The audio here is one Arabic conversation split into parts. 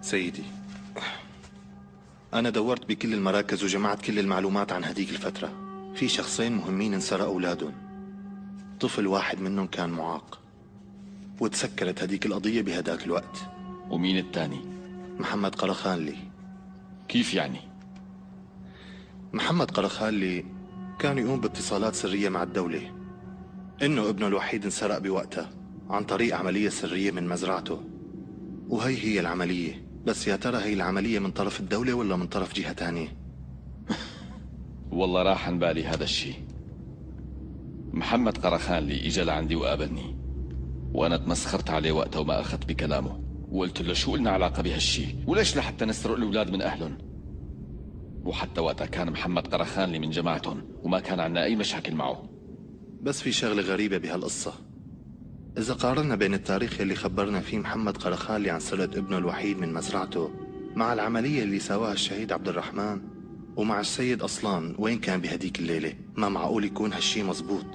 سيدي، أنا دورت بكل المراكز وجمعت كل المعلومات عن هديك الفترة. في شخصين مهمين انسرقوا أولادهم، طفل واحد منهم كان معاق، وتسكرت هديك القضية بهداك الوقت. ومين التاني؟ محمد قرخانلي. كيف يعني؟ محمد قرخانلي كان يقوم باتصالات سرية مع الدولة إنه ابنه الوحيد انسرق بوقتها عن طريق عملية سرية من مزرعته، وهي العملية. بس يا ترى هي العملية من طرف الدولة ولا من طرف جهة تانية؟ والله راح عن بالي هذا الشيء. محمد قرخانلي اجى لعندي وقابلني، وانا تمسخرت عليه وقتها وما اخذت بكلامه، وقلت له شو لنا علاقة بهالشيء، وليش لحتى نسرق الاولاد من اهلهم؟ وحتى وقتها كان محمد قرخانلي من جماعتهم وما كان عنا اي مشاكل معه. بس في شغلة غريبة بهالقصة. إذا قارنا بين التاريخ اللي خبرنا فيه محمد قرخانلي عن سرقة ابنه الوحيد من مزرعته مع العملية اللي سواها الشهيد عبد الرحمن ومع السيد أصلان وين كان بهديك الليلة، ما معقول يكون هالشي مزبوط،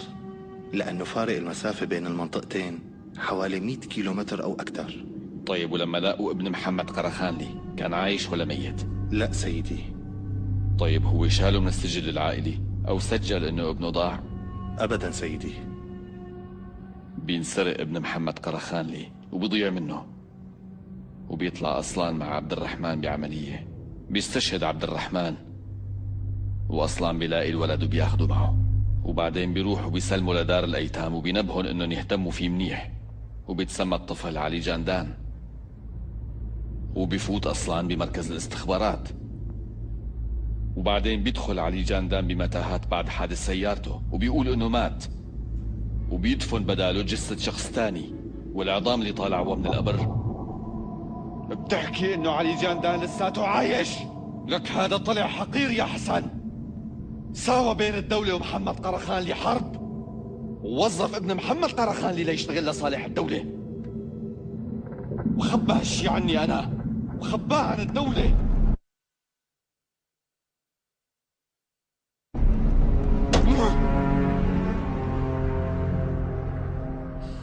لأنه فارق المسافة بين المنطقتين حوالي 100 كيلومتر أو أكثر. طيب ولما لقوا ابن محمد قرخانلي كان عايش ولا ميت؟ لا سيدي. طيب هو شاله من السجل العائلي أو سجل إنه ابنه ضاع؟ أبدا سيدي. بينسرق ابن محمد قرخانلي وبيضيع منه، وبيطلع أصلان مع عبد الرحمن بعملية، بيستشهد عبد الرحمن وأصلان بيلاقي الولد وبياخده معه، وبعدين بيروحوا بيسلموا لدار الأيتام وبينبهن إنهم يهتموا فيه منيح، وبيتسمى الطفل علي جاندان، وبيفوت أصلان بمركز الاستخبارات، وبعدين بيدخل علي جاندان بمتاهات بعد حادث سيارته وبيقول إنه مات، وبيدفن بداله جثة شخص تاني والعظام اللي طالعوا من القبر. بتحكي إنه علي جاندان لساته عايش؟ لك هذا طلع حقير يا حسن. ساوى بين الدولة ومحمد قرخانلي حرب، ووظف ابن محمد قرخانلي ليشتغل لصالح الدولة، وخبى هالشي عني أنا وخباه عن الدولة.